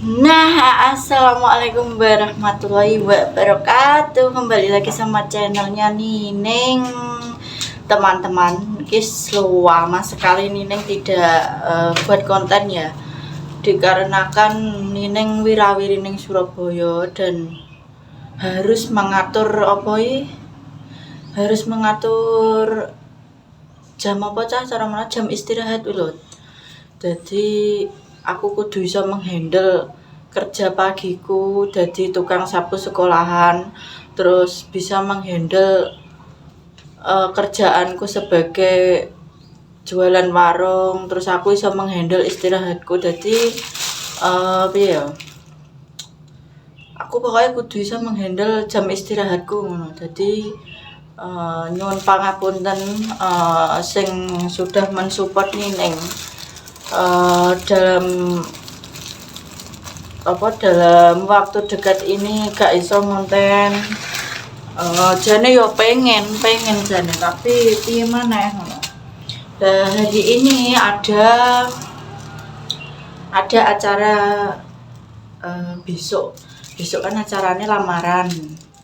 Assalamualaikum warahmatullahi wabarakatuh. Kembali lagi sama channelnya Nining. Teman-teman, guys, lama sekali Nining tidak buat konten ya. Dikarenakan Nining wirawiri ning Surabaya dan harus mengatur harus mengatur jam cara mana jam istirahat ulun. Jadi aku kudu bisa menghandle kerja pagiku jadi tukang sapu sekolahan, terus bisa menghandle kerjaanku sebagai jualan warung, terus aku bisa menghandle istirahatku. Jadi ya aku pokoknya kudu bisa menghandle jam istirahatku ngono. Jadi nyuwun pangapunten sing sudah mensupport Nining dalam waktu dekat ini gak iso ngonten. Jane yo pengen jane, tapi piye maneh ngono. Nah, hari ini ada acara besok kan acaranya lamaran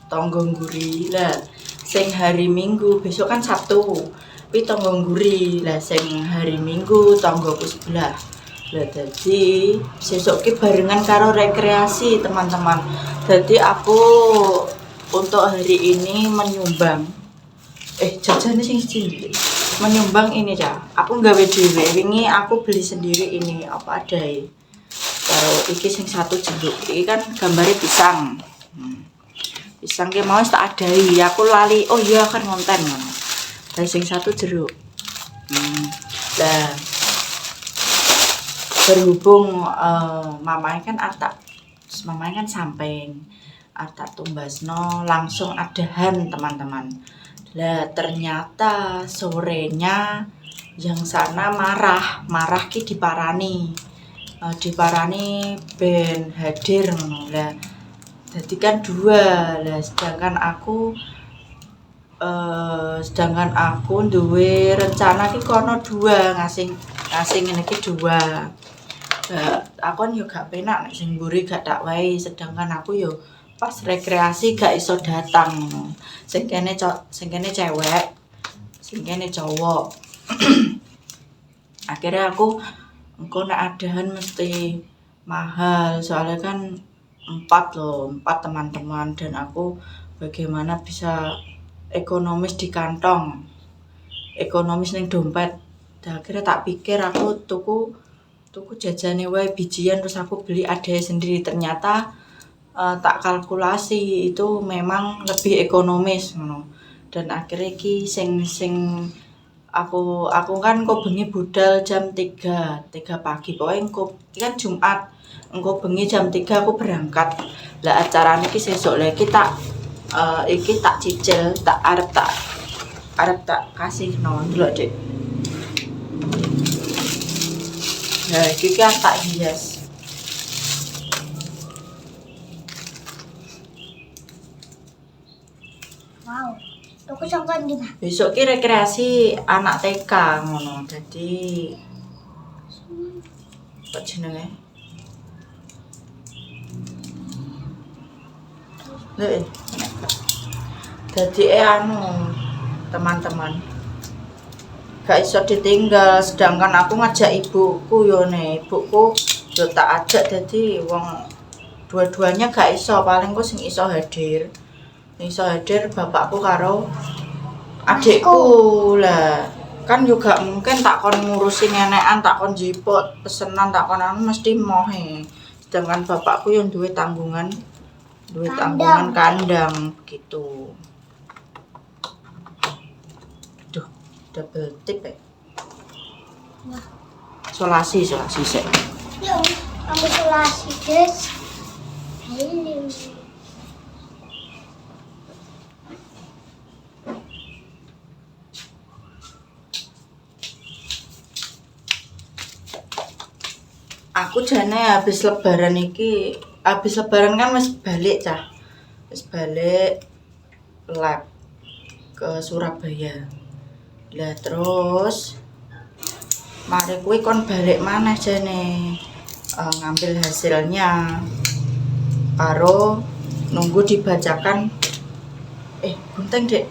tonggo ngguri lah. Sing hari Minggu besok kan Sabtu, tapi tonggo ngguri lah. Sing hari Minggu tonggoku sebelah lah. Jadi besok ki barengan karo rekreasi teman-teman. Jadi aku untuk hari ini menyumbang jajane sing cilik menyumbang ini ya. Aku nggawe dhewe wingi, aku beli sendiri ini apa adae. Karo iki sing satu jeruk. Iki kan gambare pisang. Pisang ki mau tak adai, aku lali. Oh iya kan ngonten ngono. Lah sing satu jeruk. Lah berhubung mamanya kan mamanya kan samping atak tumbasno langsung adahan teman-teman. Lah ternyata sorenya yang sana marah ki diparani ben hadir ngono. Lah jadi kan dua lah, sedangkan aku duwe rencana ki kono dua ngasih ngene ki dua. Aku kan yo gak penak nek sing mburi gak tak wae, sedangkan aku yo pas rekreasi gak iso datang ngono. Sing kene cewek, sing kene cowok. Akhirnya aku engko nek adahan mesti mahal, soalnya kan 4 teman-teman, dan aku bagaimana bisa ekonomis di kantong, ekonomis ning dompet. Dan akhirnya tak pikir aku tuku jajane wae bijian, terus aku beli adae sendiri. Ternyata tak kalkulasi itu memang lebih ekonomis ngono. Dan akhirnya ki sing aku kan kok bengi budal jam 3 pagi. Pokoknya engko kan Jumat, engko bengi jam 3 aku berangkat. Lah acarane ki sesuk lha iki tak cicil, arep tak kasih ndelok Dik. Nah, iki kan tak hias. Wow, aku sampai di mana? Besok ki rekreasi anak TK ngono. Jadi apa jenenge? Jadi teman-teman gak iso ditinggal, sedangkan aku ngajak ibuku ibuku yo tak ajak. Jadi wong dua-duanya gak iso, paling kok sing iso hadir bapakku karo adikku. Lah kan juga mungkin tak kon ngurusi nenekan, tak kon jiput pesenan, tak kon mesti mohe. Sedangkan bapakku yang duwe tanggungan kandang gitu. Duh, double tip ya. Nah. Solasi sik. Yuk, ambil solasi guys. Ini. Aku jane habis lebaran kan wis balik lab ke Surabaya. Lah terus mari kuwi kon balik maneh jane ngambil hasilnya karo nunggu dibacakan gunting dek,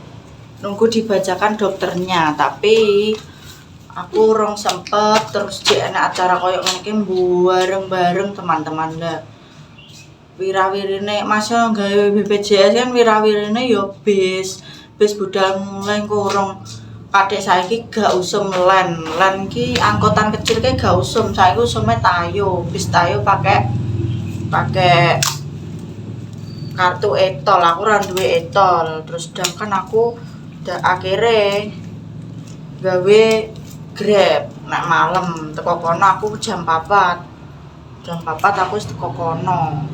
nunggu dibacakan dokternya. Tapi aku rong sempet terus di enak acara koyok mungkin bareng-bareng teman-teman lah. Wirawirine masa gawe BPJS kan wirawirine yo bis budal mulai kurang. Kadek saiki gak usum len ki angkutan kecil kayak gak usum, saiki usume tayo, bis tayo pakai kartu etol. Aku ora duwe etol, terus sedangkan aku akhirnya gawe Grab nek malam teko kono. Aku jam 4 aku wis teko kono.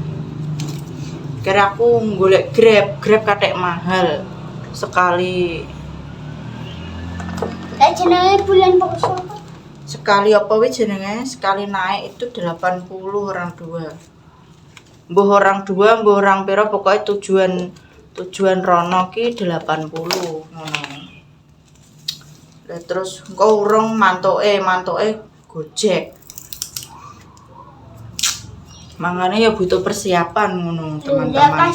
Kira aku golek Grab katek mahal sekali. Jenenge bulan puasa. Sekali apa wis jenenge? Sekali naik itu 80 orang dua. Mbuh orang dua, mbuh orang pira, pokoknya tujuan rono ki 80 ngono. Terus engko urung mantuke Gojek. Mangane ya butuh persiapan ngono, teman-teman.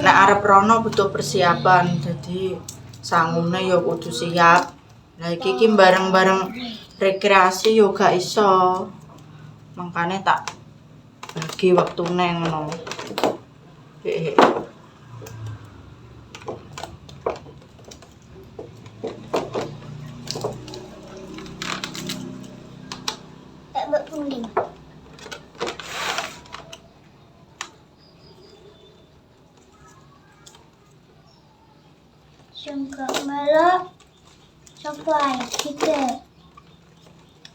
Nek arep rono butuh persiapan, jadi sangune ya kudu siap. Nah iki bareng-bareng rekreasi yo gak iso. Makane tak bagi waktune ngono. Mbak Punding. Sungguh melok sampai kita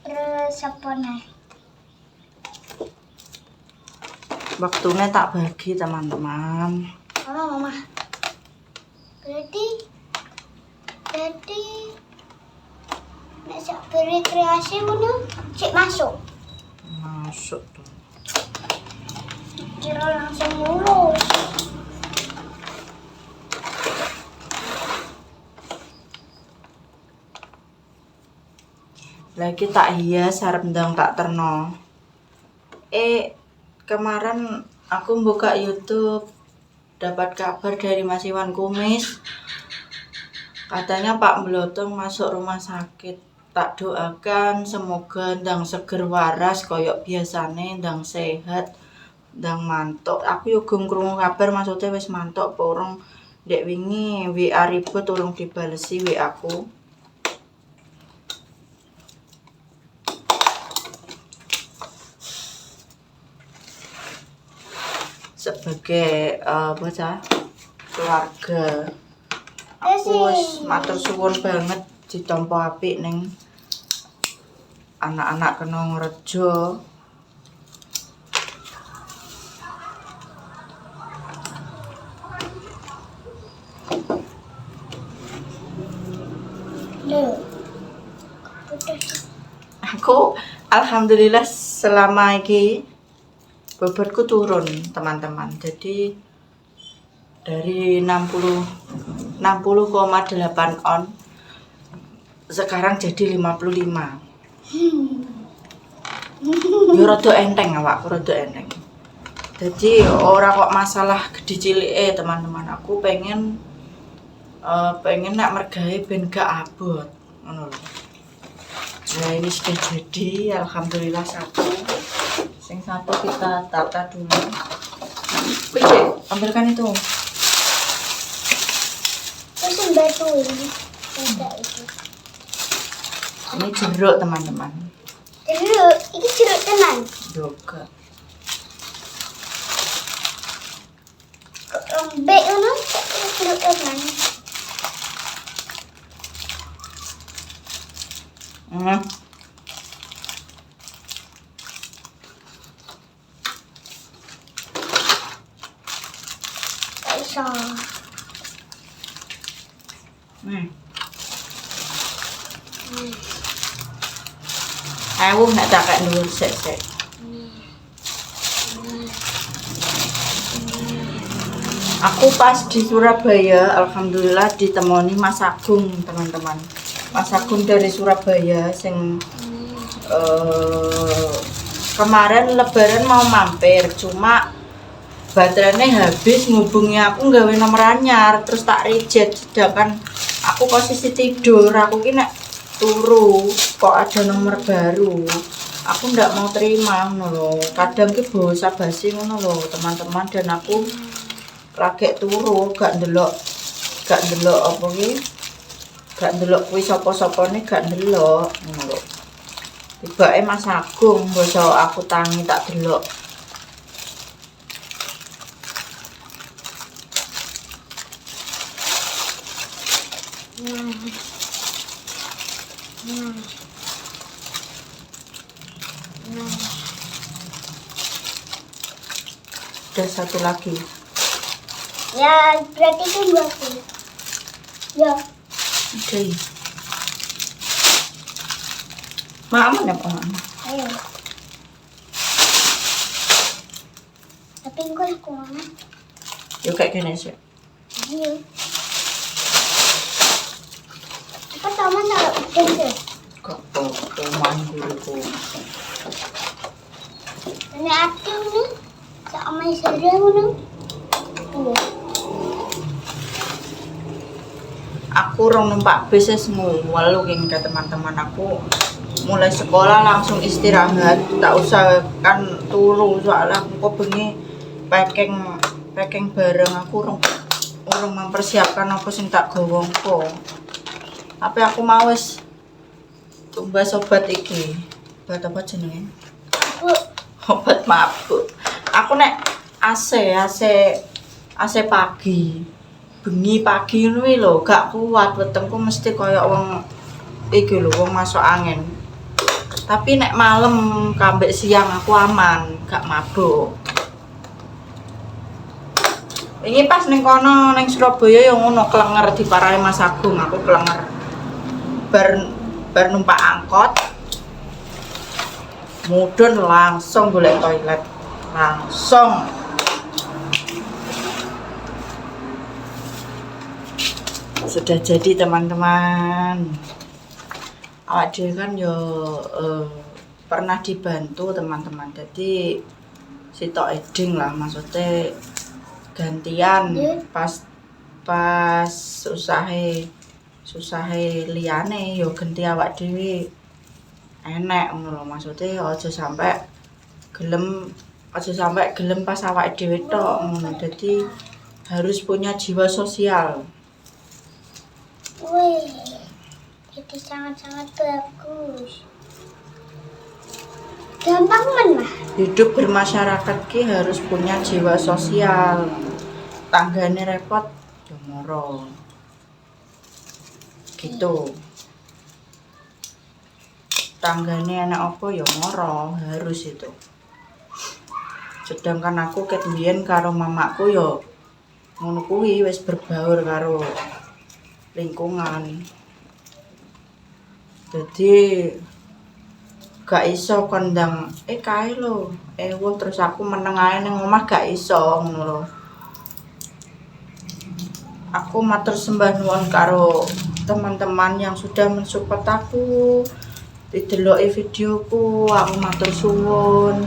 resapone. Waktune tak bagi teman-teman. Mama. Berarti nek sak berekreasi ngono cek masuk Tuh. kira langsung lulus. Lagi tak hias arep ndang tak terno. Kemarin aku buka YouTube dapat kabar dari Mas Iwan Kumis. Katanya Pak Blotong masuk rumah sakit. Tak doakan semoga ndang seger waras koyok biasane, ndang sehat, ndang mantuk. Aku yo gum krungu kabar maksudnya wis mantuk apa urung. Dek wingi WA ribut urung dibalesi WA aku. Sebagai keluarga aku wis matur suwun banget ditampa apik ning anak-anak kena ngrejo. Aku alhamdulillah selama ini bobotku turun teman-teman. Jadi dari 60,8 on sekarang jadi 55. Yo rada enteng awakku, rada enteng. Jadi ora kok masalah gede cilik teman-teman. Aku pengen nak mergawe ben gak abot ngono lho. Nah ini sudah jadi, alhamdulillah satu. Yang satu kita tata dulu. Cek, ambilkan itu. Terus batu ini. Tidak itu. Ini jeruk teman-teman. Jeruk, ini jeruk tenan. Yoga. Lembek ngono, jeruk tenan. Iso. Aku nak tak kat dulu sek. Aku pas di Surabaya, alhamdulillah ditemoni Mas Agung teman-teman. Mas Agung dari Surabaya sing kemarin lebaran mau mampir, cuma baterainya habis, ngubungi aku nggawe nomor anyar, terus tak reject. Sedangkan aku posisi tidur, aku ki nek turu kok ada nomor baru, aku ndak mau terima ngono lho. Kadang ki bosa basi ngono lho teman-teman, dan aku lagi turu gak ndelok apa ki, gak ndelok kuwi sapa-sapane, gak ndelok ngono lho. Tibake Mas Agung boso aku tangi tak delok. Ada satu lagi. Ya, berarti itu 20. Ya, Oke. Maaman ya Pak? ayo. Tapi gue kurang. Yuk kayak gini sih. Ayo. Apa taman tak udah? Kok teman guruku. Ini aktif nih. Sama saja mana? Aku rong numpak bis semua lu ke teman-teman aku mulai sekolah langsung istirahat, tak usah kan turu soalnya aku kok bengi packing bareng, aku urung mempersiapkan apa sing tak gawong kok. Tapi aku mau wis tumbas obat iki. Obat apa jenenge? Aku Obat mabuk. Aku nek AC pagi. Bengi pagi ngono lho, gak kuat wetengku mesti kaya wong iki lho, wong masuk angin. Tapi nek malam kambek siang aku aman, gak mabuk. Ini pas ning kono ning Surabaya ya ngono, klenger diparahi Mas Agung, aku klenger. Bar numpak angkot. Mudhun langsung golek toilet. Langsung. Sudah jadi teman-teman. Awak dhewe kan yo pernah dibantu teman-teman. Jadi sitok eding lah, maksudnya gantian pas susahe liyane yo ganti awak dhewe. Enek ngono lho, maksudnya aja sampai gelem pas awak dhewe tok ngono. Jadi harus punya jiwa sosial. wih, itu sangat-sangat bagus. Gampang mana? Hidup bermasyarakat ki harus punya jiwa sosial. Tanggane repot yo moro. Gitu. Tanggane enak apa ya moro, harus itu. Sedangkan aku ket mbiyen karo mamaku ya ngono kuwi wis berbaur karo lingkungan. Jadi gak iso kondang kae lho, terus aku meneng ae ning omah gak iso ngono lho. Aku matur sembah nuwun karo teman-teman yang sudah mensupport aku, dideloki videoku, aku matur suwun.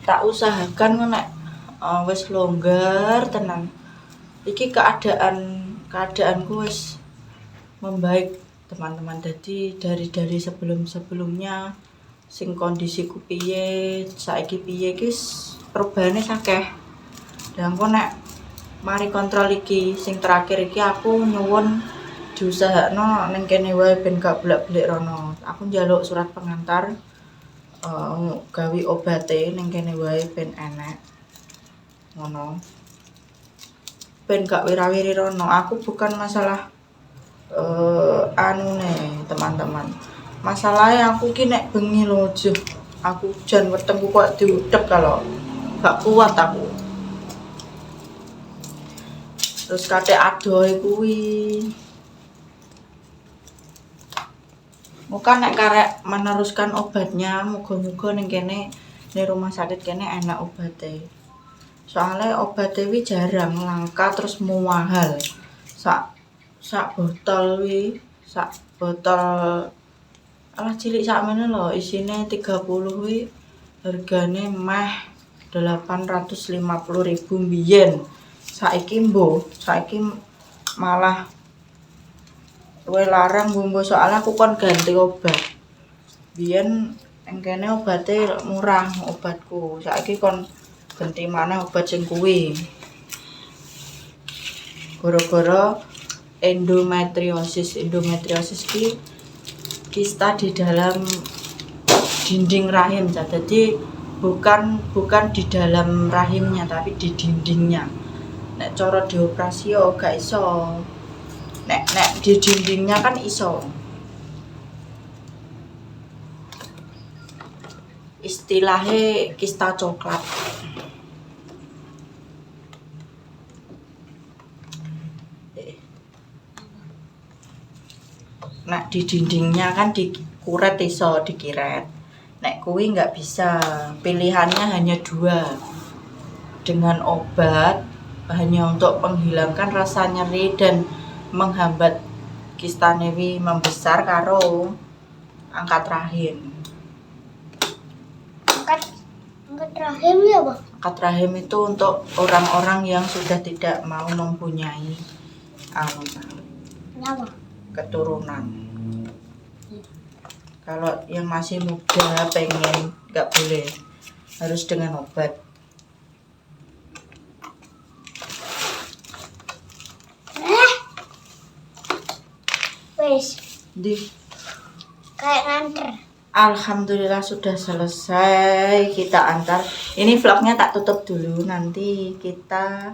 Tak usahakan nek wis longgar tenan. Iki keadaanku wis membaik teman-teman. Jadi dari sebelumnya sing kondisiku piye, saiki piye iki perubahane akeh. Dan aku nek mari kontrol iki sing terakhir iki aku nyuwun diusahakno ning kene wae ben gak bolak-balik rono. Aku njaluk surat pengantar gawe obate ning kene wae ben enek. Ngono. Ben gak wira-wiri rono. Aku bukan masalah teman-teman. Masalahnya aku ki nek bengi lho, aku jan wetengku kok diudek kalau gak kuat aku. Terus kate adohe kuwi. Muka nek karek meneruskan obatnya, muga-muga ning kene ning rumah sakit kene enak obate. Soalnya obatnya wi jarang langka terus mahal. Sak botol wi, sak botol Alah cilik sakmene lho, isine 30 kuwi hargane meh 850.000 mbiyen. Saiki malah luwih larang mbombo soalnya aku kon ganti obat. Biyen ning kene obate murah obatku. Saiki kon ganti maneh obat sing kuwi. Gara-gara endometriosis. Endometriosis ki kista di dalam dinding rahim. Jadi bukan di dalam rahimnya tapi di dindingnya. Nek cara dioperasi yo gak iso. Nek di dindingnya kan iso. Istilahnya kista coklat. Nek di dindingnya kan dikuret iso, dikiret. Nek kuwi nggak bisa. Pilihannya hanya 2. Dengan obat hanya untuk menghilangkan rasa nyeri dan menghambat kistane wi membesar karo angkat rahim. Angkat rahim ya, Bang? Angkat rahim itu untuk orang-orang yang sudah tidak mau mempunyai Kenapa? keturunan. Kalau yang masih muda pengen nggak boleh, harus dengan obat. Wes, kayak nganter. Alhamdulillah sudah selesai kita antar. Ini vlognya tak tutup dulu, nanti kita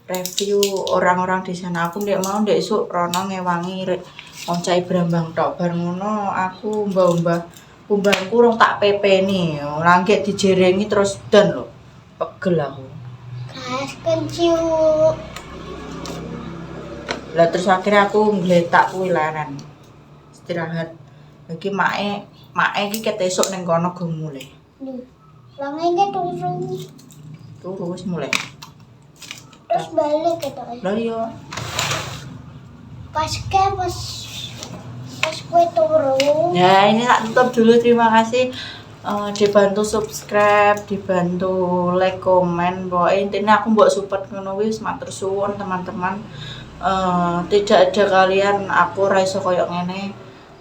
review orang-orang di sana. Aku ndek mau ndek esuk rono ngewangi oncai Brambang tok bar ngono aku mbah-mbah kumbangku rong tak pepeni. Langge dijerengi terus dan lho. Pegel aku. Gas kenciu. Lah terus akhirnya aku ngletak kuwi laran. Istirahat. Lagi mae iki ket esuk ning kono go mulih. Nih, langenya Turu wis mulai. terus balik gitu. Lah iya. Pas kue turun. Ya ini tak tutup dulu, terima kasih dibantu subscribe, dibantu like, komen. Pokoknya intinya aku mbok support ngono wis, matur suwun teman-teman. Tidak ada kalian aku ra iso koyo ngene.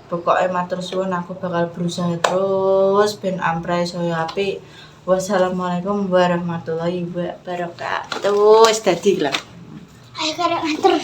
Pokoknya matur suwun, aku bakal berusaha terus ben ampreh saya apik. Wassalamualaikum warahmatullahi wabarakatuh. Wis dadi lah. Ayo karek nganter.